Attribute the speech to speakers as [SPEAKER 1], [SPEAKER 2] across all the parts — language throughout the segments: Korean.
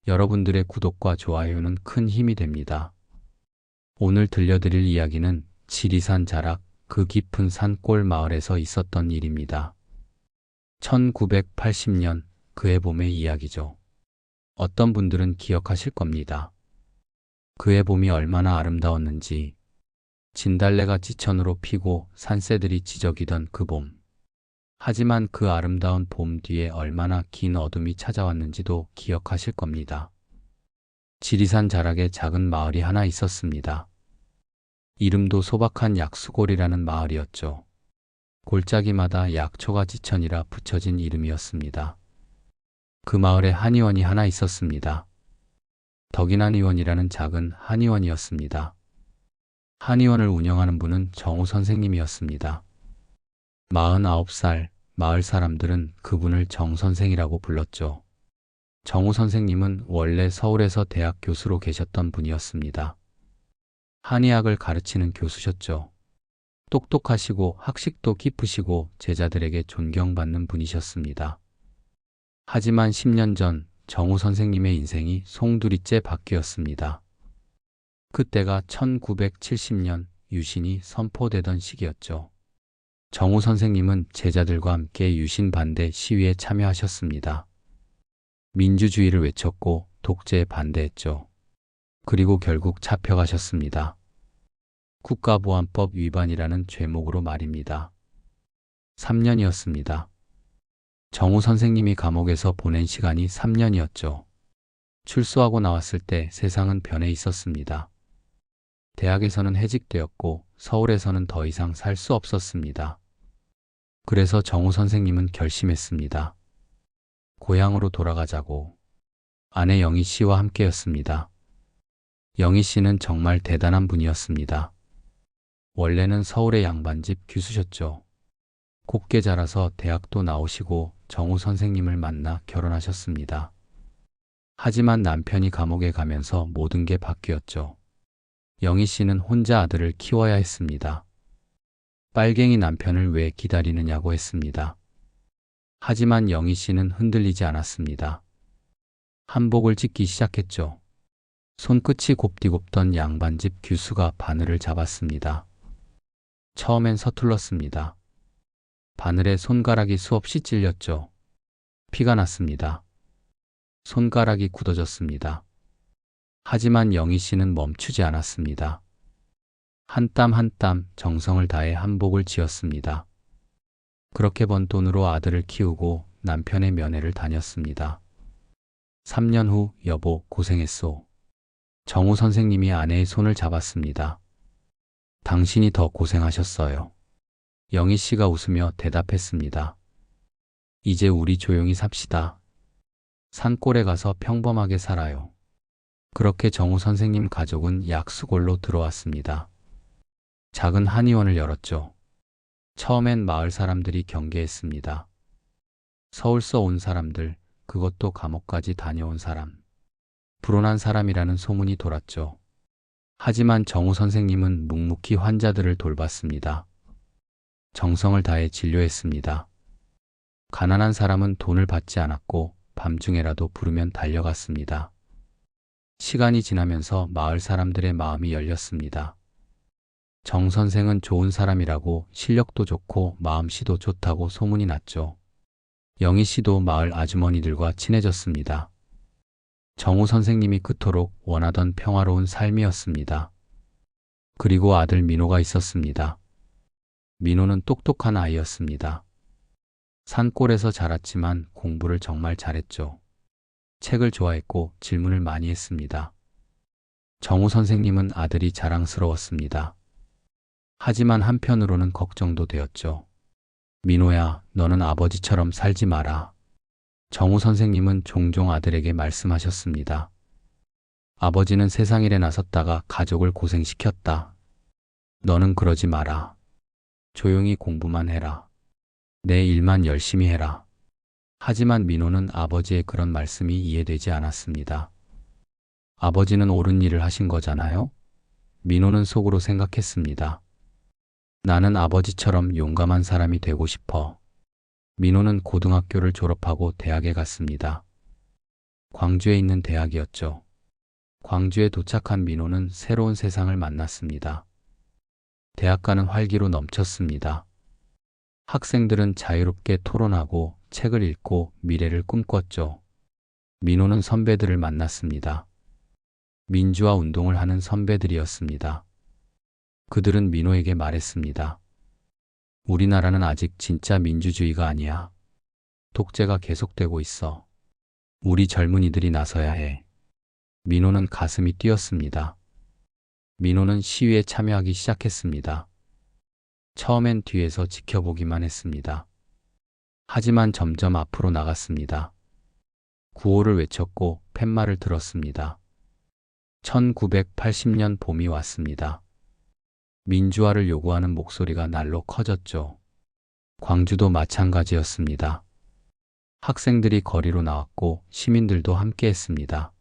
[SPEAKER 1] 여러분들의 구독과 좋아요는 큰 힘이 됩니다. 오늘 들려드릴 이야기는 지리산 자락 그 깊은 산골 마을에서 있었던 일입니다. 1980년 그해 봄의 이야기죠. 어떤 분들은 기억하실 겁니다. 그해 봄이 얼마나 아름다웠는지, 진달래가 지천으로 피고 산새들이 지저귀던 그 봄. 하지만 그 아름다운 봄 뒤에 얼마나 긴 어둠이 찾아왔는지도 기억하실 겁니다. 지리산 자락에 작은 마을이 하나 있었습니다. 이름도 소박한 약수골이라는 마을이었죠. 골짜기마다 약초가 지천이라 붙여진 이름이었습니다. 그 마을에 한의원이 하나 있었습니다. 덕인한 의원이라는 작은 한의원이었습니다. 한의원을 운영하는 분은 정우 선생님이었습니다. 49살 마을 사람들은 그분을 정 선생이라고 불렀죠. 정우 선생님은 원래 서울에서 대학 교수로 계셨던 분이었습니다. 한의학을 가르치는 교수셨죠. 똑똑하시고 학식도 깊으시고 제자들에게 존경받는 분이셨습니다. 하지만 10년 전 정우 선생님의 인생이 송두리째 바뀌었습니다. 그때가 1970년 유신이 선포되던 시기였죠. 정우 선생님은 제자들과 함께 유신 반대 시위에 참여하셨습니다. 민주주의를 외쳤고 독재에 반대했죠. 그리고 결국 잡혀가셨습니다. 국가보안법 위반이라는 죄목으로 말입니다. 3년이었습니다. 정우 선생님이 감옥에서 보낸 시간이 3년이었죠. 출소하고 나왔을 때 세상은 변해 있었습니다. 대학에서는 해직되었고 서울에서는 더 이상 살 수 없었습니다. 그래서 정우 선생님은 결심했습니다. 고향으로 돌아가자고. 아내 영희 씨와 함께였습니다. 영희 씨는 정말 대단한 분이었습니다. 원래는 서울의 양반집 교수셨죠. 곱게 자라서 대학도 나오시고 정우 선생님을 만나 결혼하셨습니다. 하지만 남편이 감옥에 가면서 모든 게 바뀌었죠. 영희 씨는 혼자 아들을 키워야 했습니다. 빨갱이 남편을 왜 기다리느냐고 했습니다. 하지만 영희 씨는 흔들리지 않았습니다. 한복을 짓기 시작했죠. 손끝이 곱디곱던 양반집 규수가 바늘을 잡았습니다. 처음엔 서툴렀습니다. 바늘에 손가락이 수없이 찔렸죠. 피가 났습니다. 손가락이 굳어졌습니다. 하지만 영희 씨는 멈추지 않았습니다. 한 땀 한 땀 정성을 다해 한복을 지었습니다. 그렇게 번 돈으로 아들을 키우고 남편의 면회를 다녔습니다. 3년 후 여보 고생했소. 정우 선생님이 아내의 손을 잡았습니다. 당신이 더 고생하셨어요. 영희 씨가 웃으며 대답했습니다. 이제 우리 조용히 삽시다. 산골에 가서 평범하게 살아요. 그렇게 정우 선생님 가족은 약수골로 들어왔습니다. 작은 한의원을 열었죠. 처음엔 마을 사람들이 경계했습니다. 서울서 온 사람들, 그것도 감옥까지 다녀온 사람. 불온한 사람이라는 소문이 돌았죠. 하지만 정우 선생님은 묵묵히 환자들을 돌봤습니다. 정성을 다해 진료했습니다. 가난한 사람은 돈을 받지 않았고 밤중에라도 부르면 달려갔습니다. 시간이 지나면서 마을 사람들의 마음이 열렸습니다. 정 선생은 좋은 사람이라고 실력도 좋고 마음씨도 좋다고 소문이 났죠. 영희 씨도 마을 아주머니들과 친해졌습니다. 정우 선생님이 그토록 원하던 평화로운 삶이었습니다. 그리고 아들 민호가 있었습니다. 민호는 똑똑한 아이였습니다. 산골에서 자랐지만 공부를 정말 잘했죠. 책을 좋아했고 질문을 많이 했습니다. 정우 선생님은 아들이 자랑스러웠습니다. 하지만 한편으로는 걱정도 되었죠. 민호야, 너는 아버지처럼 살지 마라. 정우 선생님은 종종 아들에게 말씀하셨습니다. 아버지는 세상 일에 나섰다가 가족을 고생시켰다. 너는 그러지 마라. 조용히 공부만 해라. 내 일만 열심히 해라. 하지만 민호는 아버지의 그런 말씀이 이해되지 않았습니다. 아버지는 옳은 일을 하신 거잖아요? 민호는 속으로 생각했습니다. 나는 아버지처럼 용감한 사람이 되고 싶어. 민호는 고등학교를 졸업하고 대학에 갔습니다. 광주에 있는 대학이었죠. 광주에 도착한 민호는 새로운 세상을 만났습니다. 대학가는 활기로 넘쳤습니다. 학생들은 자유롭게 토론하고 책을 읽고 미래를 꿈꿨죠. 민호는 선배들을 만났습니다. 민주화 운동을 하는 선배들이었습니다. 그들은 민호에게 말했습니다. 우리나라는 아직 진짜 민주주의가 아니야. 독재가 계속되고 있어. 우리 젊은이들이 나서야 해. 민호는 가슴이 뛰었습니다. 민호는 시위에 참여하기 시작했습니다. 처음엔 뒤에서 지켜보기만 했습니다. 하지만 점점 앞으로 나갔습니다. 구호를 외쳤고 팻말을 들었습니다. 1980년 봄이 왔습니다. 민주화를 요구하는 목소리가 날로 커졌죠. 광주도 마찬가지였습니다. 학생들이 거리로 나왔고 시민들도 함께했습니다.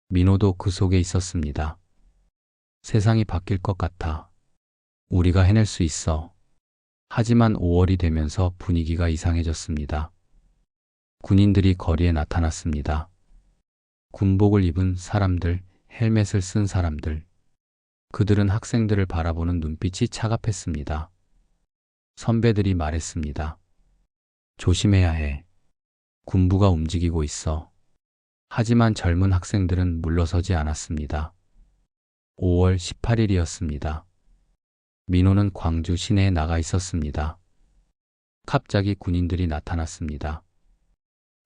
[SPEAKER 1] 민호도 그 속에 있었습니다. 세상이 바뀔 것 같아. 우리가 해낼 수 있어. 하지만 5월이 되면서 분위기가 이상해졌습니다. 군인들이 거리에 나타났습니다. 군복을 입은 사람들, 헬멧을 쓴 사람들. 그들은 학생들을 바라보는 눈빛이 차갑했습니다. 선배들이 말했습니다. 조심해야 해. 군부가 움직이고 있어. 하지만 젊은 학생들은 물러서지 않았습니다. 5월 18일이었습니다. 민호는 광주 시내에 나가 있었습니다. 갑자기 군인들이 나타났습니다.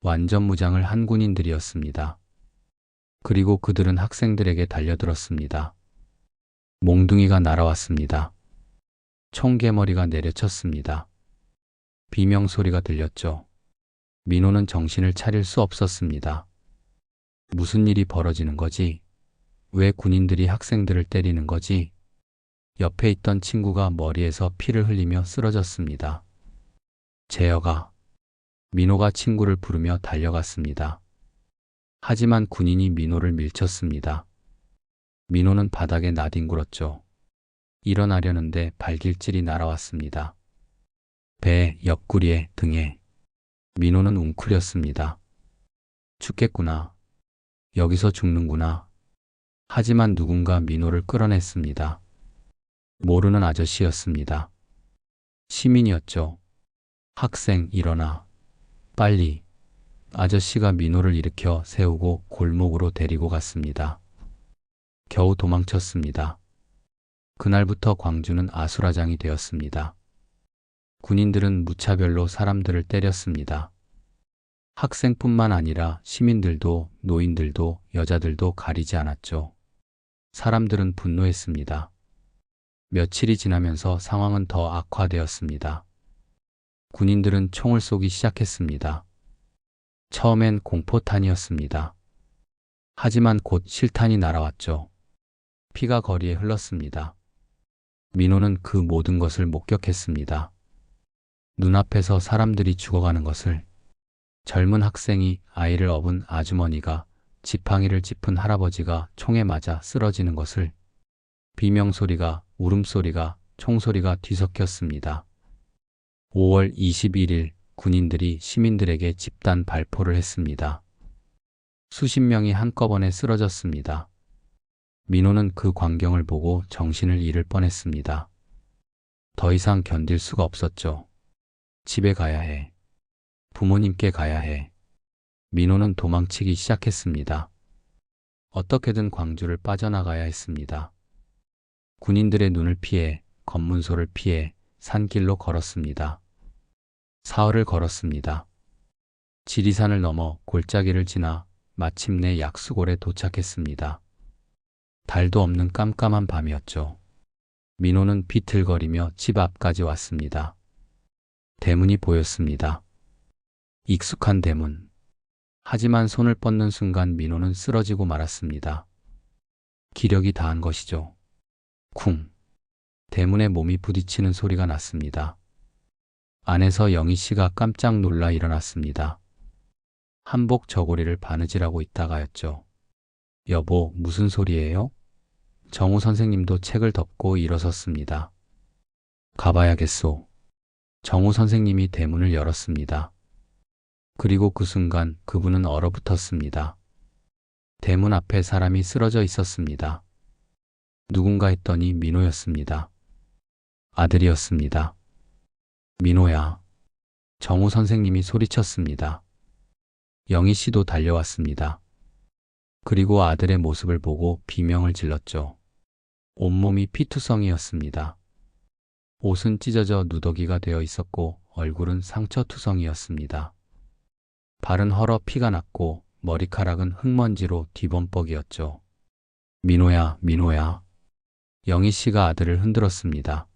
[SPEAKER 1] 완전 무장을 한 군인들이었습니다. 그리고 그들은 학생들에게 달려들었습니다. 몽둥이가 날아왔습니다. 총개머리가 내려쳤습니다. 비명소리가 들렸죠. 민호는 정신을 차릴 수 없었습니다. 무슨 일이 벌어지는 거지? 왜 군인들이 학생들을 때리는 거지? 옆에 있던 친구가 머리에서 피를 흘리며 쓰러졌습니다. 재혁아. 민호가 친구를 부르며 달려갔습니다. 하지만 군인이 민호를 밀쳤습니다. 민호는 바닥에 나뒹굴었죠. 일어나려는데 발길질이 날아왔습니다. 배, 옆구리에, 등에. 민호는 웅크렸습니다. 죽겠구나. 여기서 죽는구나. 하지만 누군가 민호를 끌어냈습니다. 모르는 아저씨였습니다. 시민이었죠. 학생, 일어나. 빨리. 아저씨가 민호를 일으켜 세우고 골목으로 데리고 갔습니다. 겨우 도망쳤습니다. 그날부터 광주는 아수라장이 되었습니다. 군인들은 무차별로 사람들을 때렸습니다. 학생뿐만 아니라 시민들도 노인들도 여자들도 가리지 않았죠. 사람들은 분노했습니다. 며칠이 지나면서 상황은 더 악화되었습니다. 군인들은 총을 쏘기 시작했습니다. 처음엔 공포탄이었습니다. 하지만 곧 실탄이 날아왔죠. 피가 거리에 흘렀습니다. 민호는 그 모든 것을 목격했습니다. 눈앞에서 사람들이 죽어가는 것을, 젊은 학생이, 아이를 업은 아주머니가, 지팡이를 짚은 할아버지가 총에 맞아 쓰러지는 것을, 비명소리가, 울음소리가, 총소리가 뒤섞였습니다. 5월 21일 군인들이 시민들에게 집단 발포를 했습니다. 수십 명이 한꺼번에 쓰러졌습니다. 민호는 그 광경을 보고 정신을 잃을 뻔했습니다. 더 이상 견딜 수가 없었죠. 집에 가야 해. 부모님께 가야 해. 민호는 도망치기 시작했습니다. 어떻게든 광주를 빠져나가야 했습니다. 군인들의 눈을 피해, 검문소를 피해 산길로 걸었습니다. 사흘을 걸었습니다. 지리산을 넘어 골짜기를 지나 마침내 약수골에 도착했습니다. 달도 없는 깜깜한 밤이었죠. 민호는 비틀거리며 집 앞까지 왔습니다. 대문이 보였습니다. 익숙한 대문. 하지만 손을 뻗는 순간 민호는 쓰러지고 말았습니다. 기력이 다한 것이죠. 쿵. 대문에 몸이 부딪히는 소리가 났습니다. 안에서 영희 씨가 깜짝 놀라 일어났습니다. 한복 저고리를 바느질하고 있다가였죠. 여보, 무슨 소리예요? 정우 선생님도 책을 덮고 일어섰습니다. 가봐야겠소. 정우 선생님이 대문을 열었습니다. 그리고 그 순간 그분은 얼어붙었습니다. 대문 앞에 사람이 쓰러져 있었습니다. 누군가 했더니 민호였습니다. 아들이었습니다. 민호야. 정우 선생님이 소리쳤습니다. 영희 씨도 달려왔습니다. 그리고 아들의 모습을 보고 비명을 질렀죠. 온몸이 피투성이었습니다. 옷은 찢어져 누더기가 되어 있었고 얼굴은 상처투성이었습니다. 발은 헐어 피가 났고 머리카락은 흙먼지로 뒤범벅이었죠. 민호야, 민호야. 영희 씨가 아들을 흔들었습니다.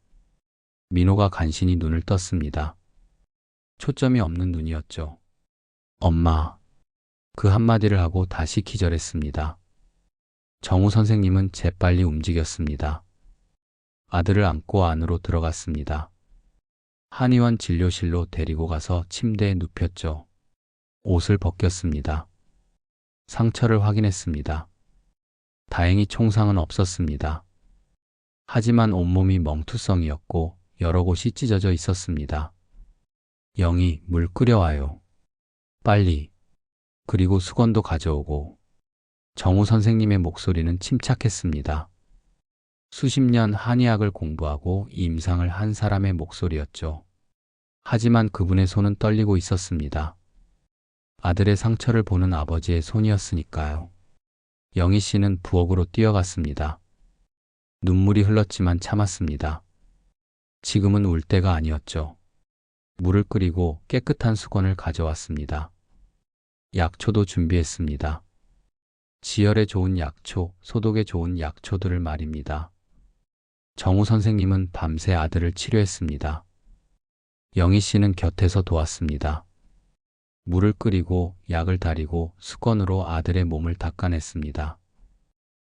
[SPEAKER 1] 민호가 간신히 눈을 떴습니다. 초점이 없는 눈이었죠. 엄마. 그 한마디를 하고 다시 기절했습니다. 정우 선생님은 재빨리 움직였습니다. 아들을 안고 안으로 들어갔습니다. 한의원 진료실로 데리고 가서 침대에 눕혔죠. 옷을 벗겼습니다. 상처를 확인했습니다. 다행히 총상은 없었습니다. 하지만 온몸이 멍투성이었고 여러 곳이 찢어져 있었습니다. 영희, 물 끓여와요. 빨리. 그리고 수건도 가져오고. 정우 선생님의 목소리는 침착했습니다. 수십 년 한의학을 공부하고 임상을 한 사람의 목소리였죠. 하지만 그분의 손은 떨리고 있었습니다. 아들의 상처를 보는 아버지의 손이었으니까요. 영희 씨는 부엌으로 뛰어갔습니다. 눈물이 흘렀지만 참았습니다. 지금은 울 때가 아니었죠. 물을 끓이고 깨끗한 수건을 가져왔습니다. 약초도 준비했습니다. 지혈에 좋은 약초, 소독에 좋은 약초들을 말입니다. 정우 선생님은 밤새 아들을 치료했습니다. 영희 씨는 곁에서 도왔습니다. 물을 끓이고 약을 다리고 수건으로 아들의 몸을 닦아냈습니다.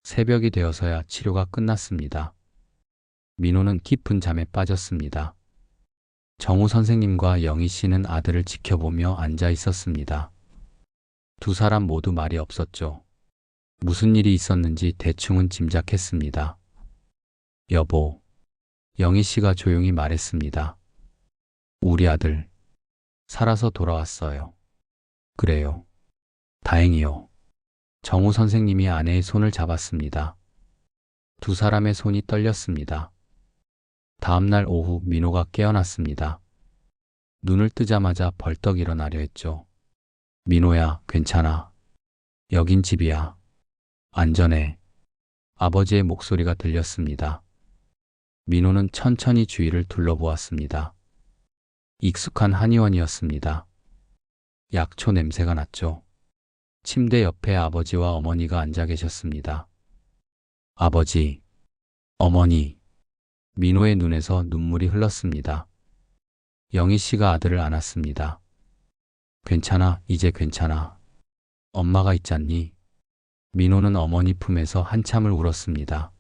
[SPEAKER 1] 새벽이 되어서야 치료가 끝났습니다. 민호는 깊은 잠에 빠졌습니다. 정우 선생님과 영희 씨는 아들을 지켜보며 앉아 있었습니다. 두 사람 모두 말이 없었죠. 무슨 일이 있었는지 대충은 짐작했습니다. 여보, 영희 씨가 조용히 말했습니다. 우리 아들, 살아서 돌아왔어요. 그래요. 다행이요. 정우 선생님이 아내의 손을 잡았습니다. 두 사람의 손이 떨렸습니다. 다음날 오후 민호가 깨어났습니다. 눈을 뜨자마자 벌떡 일어나려 했죠. 민호야, 괜찮아. 여긴 집이야. 안전해. 아버지의 목소리가 들렸습니다. 민호는 천천히 주위를 둘러보았습니다. 익숙한 한의원이었습니다. 약초 냄새가 났죠. 침대 옆에 아버지와 어머니가 앉아 계셨습니다. 아버지, 어머니. 민호의 눈에서 눈물이 흘렀습니다. 영희 씨가 아들을 안았습니다. 괜찮아, 이제 괜찮아. 엄마가 있잖니. 민호는 어머니 품에서 한참을 울었습니다.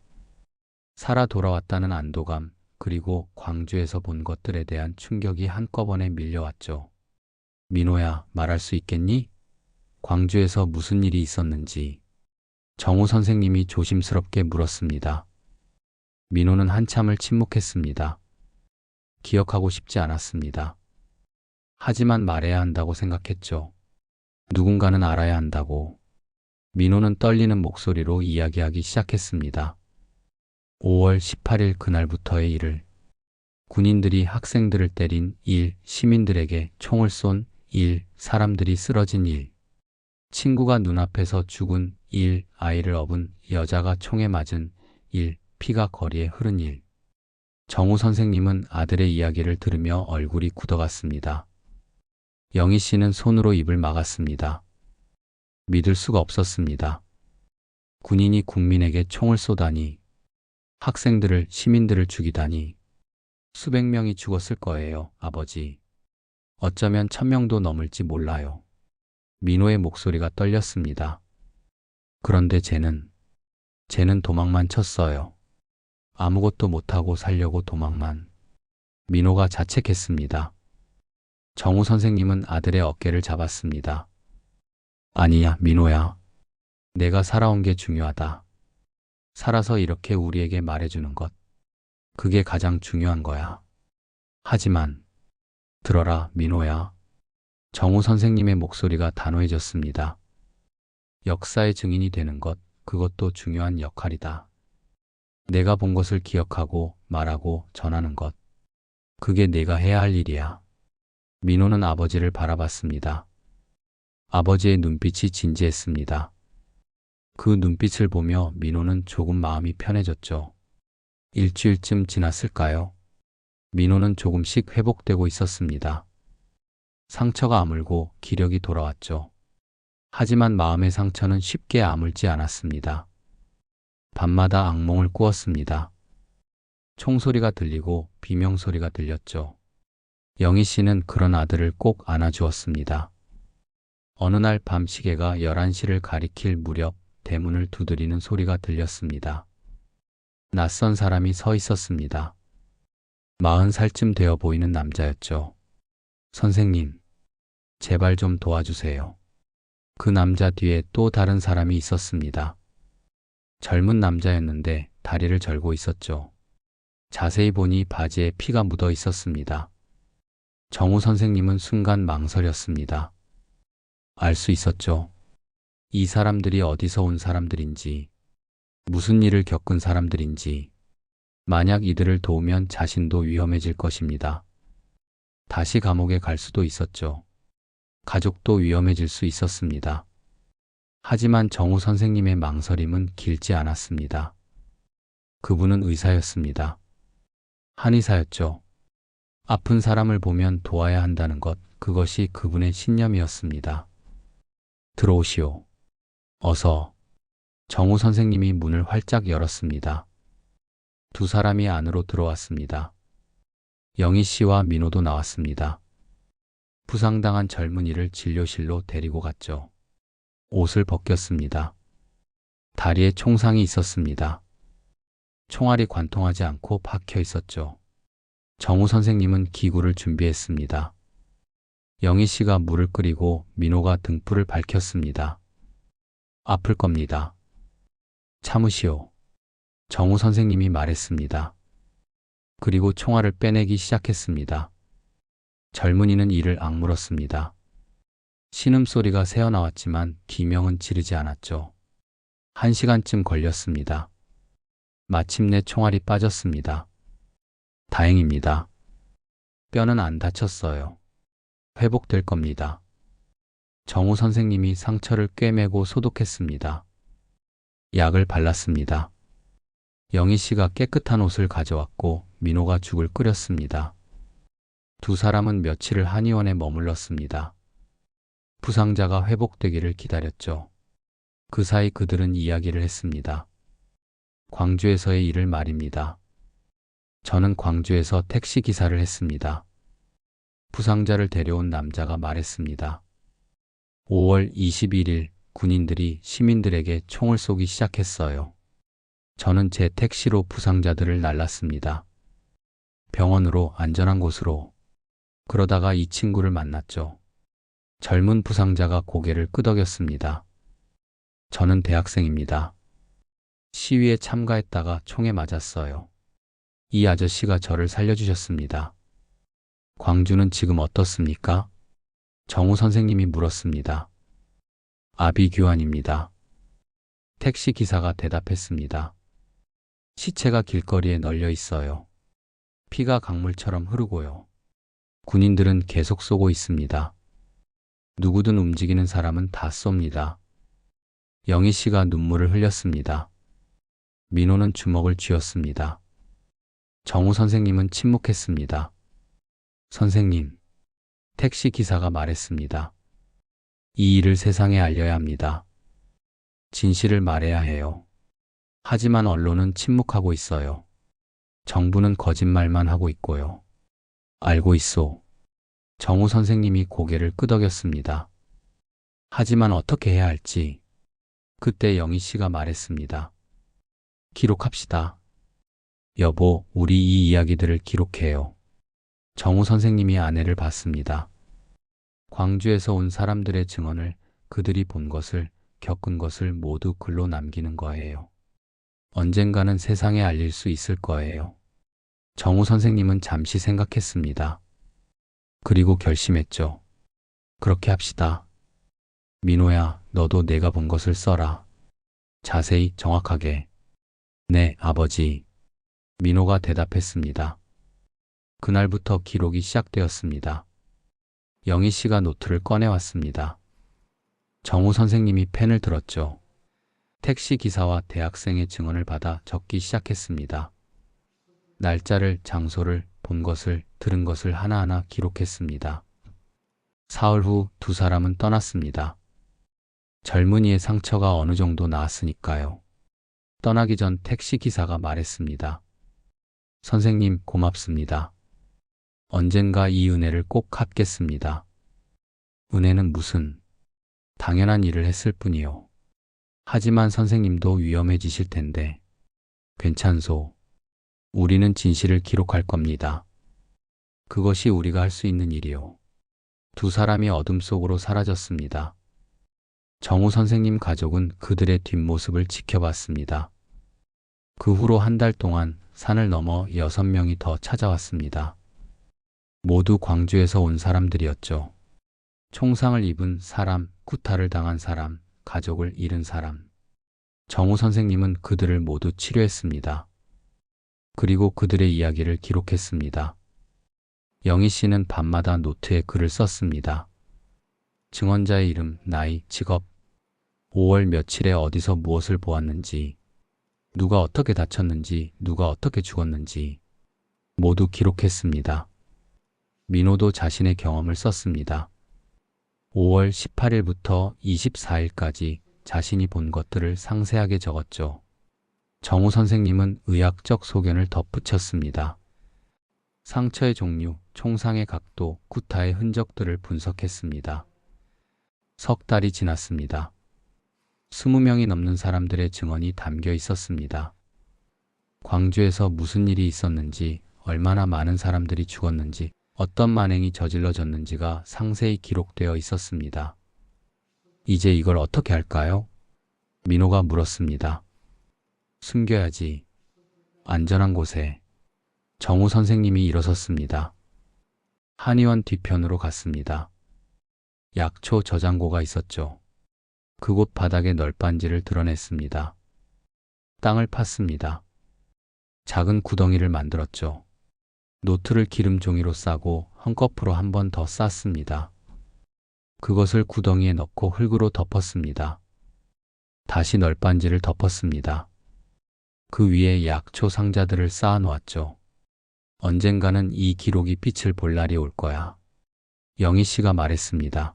[SPEAKER 1] 살아 돌아왔다는 안도감, 그리고 광주에서 본 것들에 대한 충격이 한꺼번에 밀려왔죠. 민호야, 말할 수 있겠니? 광주에서 무슨 일이 있었는지. 정우 선생님이 조심스럽게 물었습니다. 민호는 한참을 침묵했습니다. 기억하고 싶지 않았습니다. 하지만 말해야 한다고 생각했죠. 누군가는 알아야 한다고. 민호는 떨리는 목소리로 이야기하기 시작했습니다. 5월 18일 그날부터의 일을. 군인들이 학생들을 때린 일, 시민들에게 총을 쏜 일, 사람들이 쓰러진 일. 친구가 눈앞에서 죽은 일, 아이를 업은 여자가 총에 맞은 일, 피가 거리에 흐른 일. 정우 선생님은 아들의 이야기를 들으며 얼굴이 굳어갔습니다. 영희 씨는 손으로 입을 막았습니다. 믿을 수가 없었습니다. 군인이 국민에게 총을 쏘다니, 학생들을, 시민들을 죽이다니. 수백 명이 죽었을 거예요, 아버지. 어쩌면 1000명도 넘을지 몰라요. 민호의 목소리가 떨렸습니다. 그런데 쟤는 도망만 쳤어요. 아무것도 못하고 살려고 도망만. 민호가 자책했습니다. 정우 선생님은 아들의 어깨를 잡았습니다. 아니야, 민호야. 내가 살아온 게 중요하다. 살아서 이렇게 우리에게 말해주는 것. 그게 가장 중요한 거야. 하지만, 들어라, 민호야. 정우 선생님의 목소리가 단호해졌습니다. 역사의 증인이 되는 것, 그것도 중요한 역할이다. 내가 본 것을 기억하고 말하고 전하는 것. 그게 내가 해야 할 일이야. 민호는 아버지를 바라봤습니다. 아버지의 눈빛이 진지했습니다. 그 눈빛을 보며 민호는 조금 마음이 편해졌죠. 일주일쯤 지났을까요? 민호는 조금씩 회복되고 있었습니다. 상처가 아물고 기력이 돌아왔죠. 하지만 마음의 상처는 쉽게 아물지 않았습니다. 밤마다 악몽을 꾸었습니다. 총소리가 들리고 비명소리가 들렸죠. 영희 씨는 그런 아들을 꼭 안아주었습니다. 어느 날 밤 시계가 11시를 가리킬 무렵 대문을 두드리는 소리가 들렸습니다. 낯선 사람이 서 있었습니다. 40살쯤 되어 보이는 남자였죠. 선생님, 제발 좀 도와주세요. 그 남자 뒤에 또 다른 사람이 있었습니다. 젊은 남자였는데 다리를 절고 있었죠. 자세히 보니 바지에 피가 묻어 있었습니다. 정우 선생님은 순간 망설였습니다. 알 수 있었죠. 이 사람들이 어디서 온 사람들인지, 무슨 일을 겪은 사람들인지, 만약 이들을 도우면 자신도 위험해질 것입니다. 다시 감옥에 갈 수도 있었죠. 가족도 위험해질 수 있었습니다. 하지만 정우 선생님의 망설임은 길지 않았습니다. 그분은 의사였습니다. 한의사였죠. 아픈 사람을 보면 도와야 한다는 것, 그것이 그분의 신념이었습니다. 들어오시오. 어서. 정우 선생님이 문을 활짝 열었습니다. 두 사람이 안으로 들어왔습니다. 영희 씨와 민호도 나왔습니다. 부상당한 젊은이를 진료실로 데리고 갔죠. 옷을 벗겼습니다. 다리에 총상이 있었습니다. 총알이 관통하지 않고 박혀 있었죠. 정우 선생님은 기구를 준비했습니다. 영희 씨가 물을 끓이고 민호가 등불을 밝혔습니다. 아플 겁니다. 참으시오. 정우 선생님이 말했습니다. 그리고 총알을 빼내기 시작했습니다. 젊은이는 이를 악물었습니다. 신음소리가 새어나왔지만 비명은 지르지 않았죠. 1시간쯤 걸렸습니다. 마침내 총알이 빠졌습니다. 다행입니다. 뼈는 안 다쳤어요. 회복될 겁니다. 정우 선생님이 상처를 꿰매고 소독했습니다. 약을 발랐습니다. 영희 씨가 깨끗한 옷을 가져왔고 민호가 죽을 끓였습니다. 두 사람은 며칠을 한의원에 머물렀습니다. 부상자가 회복되기를 기다렸죠. 그 사이 그들은 이야기를 했습니다. 광주에서의 일을 말입니다. 저는 광주에서 택시 기사를 했습니다. 부상자를 데려온 남자가 말했습니다. 5월 21일 군인들이 시민들에게 총을 쏘기 시작했어요. 저는 제 택시로 부상자들을 날랐습니다. 병원으로, 안전한 곳으로. 그러다가 이 친구를 만났죠. 젊은 부상자가 고개를 끄덕였습니다. 저는 대학생입니다. 시위에 참가했다가 총에 맞았어요. 이 아저씨가 저를 살려주셨습니다. 광주는 지금 어떻습니까? 정우 선생님이 물었습니다. 아비규환입니다. 택시 기사가 대답했습니다. 시체가 길거리에 널려 있어요. 피가 강물처럼 흐르고요. 군인들은 계속 쏘고 있습니다. 누구든 움직이는 사람은 다 쏩니다. 영희 씨가 눈물을 흘렸습니다. 민호는 주먹을 쥐었습니다. 정우 선생님은 침묵했습니다. 선생님, 택시 기사가 말했습니다. 이 일을 세상에 알려야 합니다. 진실을 말해야 해요. 하지만 언론은 침묵하고 있어요. 정부는 거짓말만 하고 있고요. 알고 있소. 정우 선생님이 고개를 끄덕였습니다. 하지만 어떻게 해야 할지. 그때 영희 씨가 말했습니다. 기록합시다. 여보, 우리 이 이야기들을 기록해요. 정우 선생님이 아내를 봤습니다. 광주에서 온 사람들의 증언을, 그들이 본 것을, 겪은 것을 모두 글로 남기는 거예요. 언젠가는 세상에 알릴 수 있을 거예요. 정우 선생님은 잠시 생각했습니다. 그리고 결심했죠. 그렇게 합시다. 민호야, 너도 내가 본 것을 써라. 자세히, 정확하게. 네, 아버지. 민호가 대답했습니다. 그날부터 기록이 시작되었습니다. 영희 씨가 노트를 꺼내왔습니다. 정우 선생님이 펜을 들었죠. 택시 기사와 대학생의 증언을 받아 적기 시작했습니다. 날짜를, 장소를, 본 것을, 들은 것을 하나하나 기록했습니다. 사흘 후 두 사람은 떠났습니다. 젊은이의 상처가 어느 정도 나았으니까요. 떠나기 전 택시 기사가 말했습니다. 선생님, 고맙습니다. 언젠가 이 은혜를 꼭 갚겠습니다. 은혜는 무슨 당연한 일을 했을 뿐이요. 하지만 선생님도 위험해지실 텐데. 괜찮소. 우리는 진실을 기록할 겁니다. 그것이 우리가 할 수 있는 일이요. 두 사람이 어둠 속으로 사라졌습니다. 정우 선생님 가족은 그들의 뒷모습을 지켜봤습니다. 그 후로 한 달 동안 산을 넘어 6명이 더 찾아왔습니다. 모두 광주에서 온 사람들이었죠. 총상을 입은 사람, 구타를 당한 사람, 가족을 잃은 사람. 정우 선생님은 그들을 모두 치료했습니다. 그리고 그들의 이야기를 기록했습니다. 영희 씨는 밤마다 노트에 글을 썼습니다. 증언자의 이름, 나이, 직업, 5월 며칠에 어디서 무엇을 보았는지, 누가 어떻게 다쳤는지, 누가 어떻게 죽었는지 모두 기록했습니다. 민호도 자신의 경험을 썼습니다. 5월 18일부터 24일까지 자신이 본 것들을 상세하게 적었죠. 정우 선생님은 의학적 소견을 덧붙였습니다. 상처의 종류, 총상의 각도, 구타의 흔적들을 분석했습니다. 석 달이 지났습니다. 20명이 넘는 사람들의 증언이 담겨 있었습니다. 광주에서 무슨 일이 있었는지, 얼마나 많은 사람들이 죽었는지, 어떤 만행이 저질러졌는지가 상세히 기록되어 있었습니다. 이제 이걸 어떻게 할까요? 민호가 물었습니다. 숨겨야지. 안전한 곳에. 정우 선생님이 일어섰습니다. 한의원 뒤편으로 갔습니다. 약초 저장고가 있었죠. 그곳 바닥에 널빤지를 드러냈습니다. 땅을 팠습니다. 작은 구덩이를 만들었죠. 노트를 기름 종이로 싸고 헝겊으로 한 번 더 쌌습니다. 그것을 구덩이에 넣고 흙으로 덮었습니다. 다시 널빤지를 덮었습니다. 그 위에 약초 상자들을 쌓아 놓았죠. 언젠가는 이 기록이 빛을 볼 날이 올 거야. 영희 씨가 말했습니다.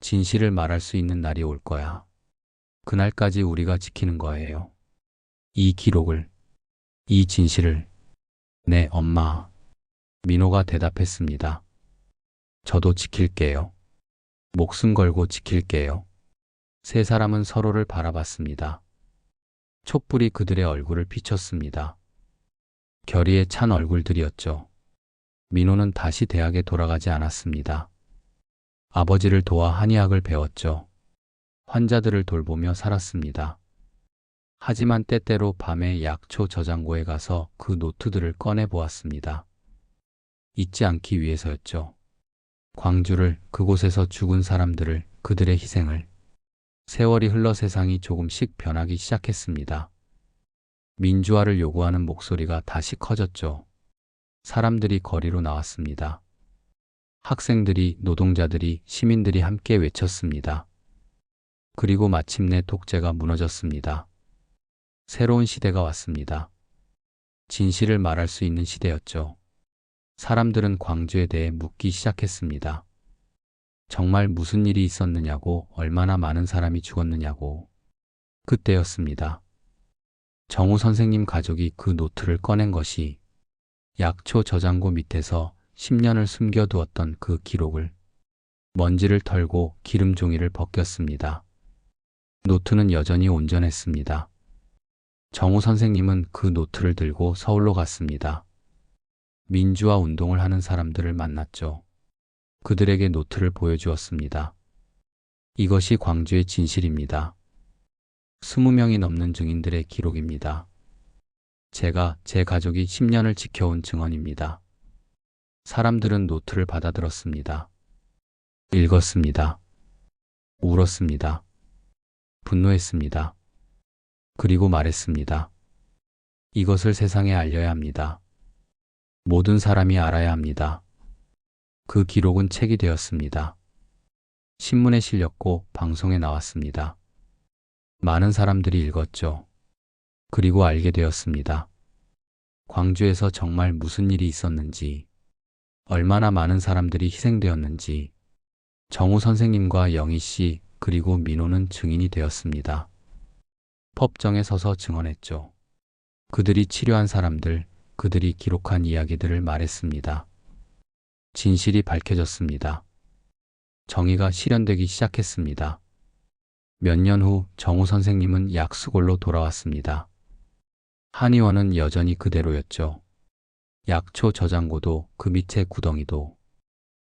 [SPEAKER 1] 진실을 말할 수 있는 날이 올 거야. 그날까지 우리가 지키는 거예요. 이 기록을, 이 진실을. 네, 엄마. 민호가 대답했습니다. 저도 지킬게요. 목숨 걸고 지킬게요. 세 사람은 서로를 바라봤습니다. 촛불이 그들의 얼굴을 비췄습니다. 결의에 찬 얼굴들이었죠. 민호는 다시 대학에 돌아가지 않았습니다. 아버지를 도와 한의학을 배웠죠. 환자들을 돌보며 살았습니다. 하지만 때때로 밤에 약초 저장고에 가서 그 노트들을 꺼내 보았습니다. 잊지 않기 위해서였죠. 광주를, 그곳에서 죽은 사람들을, 그들의 희생을. 세월이 흘러 세상이 조금씩 변하기 시작했습니다. 민주화를 요구하는 목소리가 다시 커졌죠. 사람들이 거리로 나왔습니다. 학생들이, 노동자들이, 시민들이 함께 외쳤습니다. 그리고 마침내 독재가 무너졌습니다. 새로운 시대가 왔습니다. 진실을 말할 수 있는 시대였죠. 사람들은 광주에 대해 묻기 시작했습니다. 정말 무슨 일이 있었느냐고, 얼마나 많은 사람이 죽었느냐고. 그때였습니다. 정우 선생님 가족이 그 노트를 꺼낸 것이 약초 저장고 밑에서 10년을 숨겨두었던 그 기록을 먼지를 털고 기름 종이를 벗겼습니다. 노트는 여전히 온전했습니다. 정우 선생님은 그 노트를 들고 서울로 갔습니다. 민주화 운동을 하는 사람들을 만났죠. 그들에게 노트를 보여주었습니다. 이것이 광주의 진실입니다. 20명이 넘는 증인들의 기록입니다. 제가, 제 가족이 10년을 지켜온 증언입니다. 사람들은 노트를 받아들었습니다. 읽었습니다. 울었습니다. 분노했습니다. 그리고 말했습니다. 이것을 세상에 알려야 합니다. 모든 사람이 알아야 합니다. 그 기록은 책이 되었습니다. 신문에 실렸고 방송에 나왔습니다. 많은 사람들이 읽었죠. 그리고 알게 되었습니다. 광주에서 정말 무슨 일이 있었는지, 얼마나 많은 사람들이 희생되었는지, 정우 선생님과 영희 씨 그리고 민호는 증인이 되었습니다. 법정에 서서 증언했죠. 그들이 치료한 사람들, 그들이 기록한 이야기들을 말했습니다. 진실이 밝혀졌습니다. 정의가 실현되기 시작했습니다. 몇 년 후 정우 선생님은 약수골로 돌아왔습니다. 한의원은 여전히 그대로였죠. 약초 저장고도 그 밑에 구덩이도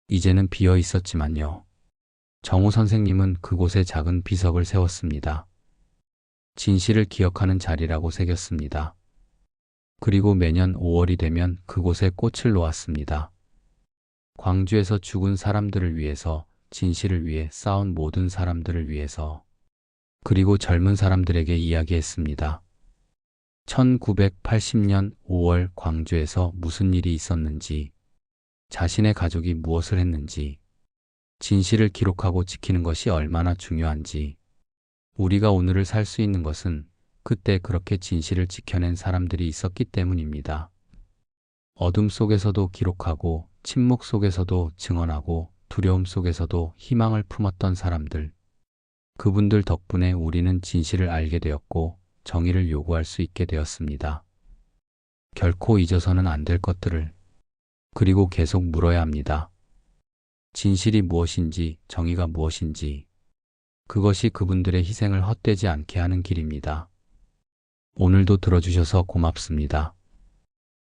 [SPEAKER 1] 이제는 비어 있었지만요. 정우 선생님은 그곳에 작은 비석을 세웠습니다. 진실을 기억하는 자리라고 새겼습니다. 그리고 매년 5월이 되면 그곳에 꽃을 놓았습니다. 광주에서 죽은 사람들을 위해서, 진실을 위해 싸운 모든 사람들을 위해서, 그리고 젊은 사람들에게 이야기했습니다. 1980년 5월 광주에서 무슨 일이 있었는지, 자신의 가족이 무엇을 했는지, 진실을 기록하고 지키는 것이 얼마나 중요한지, 우리가 오늘을 살 수 있는 것은 그때 그렇게 진실을 지켜낸 사람들이 있었기 때문입니다. 어둠 속에서도 기록하고, 침묵 속에서도 증언하고, 두려움 속에서도 희망을 품었던 사람들. 그분들 덕분에 우리는 진실을 알게 되었고, 정의를 요구할 수 있게 되었습니다. 결코 잊어서는 안 될 것들을, 그리고 계속 물어야 합니다. 진실이 무엇인지, 정의가 무엇인지, 그것이 그분들의 희생을 헛되지 않게 하는 길입니다. 오늘도 들어주셔서 고맙습니다.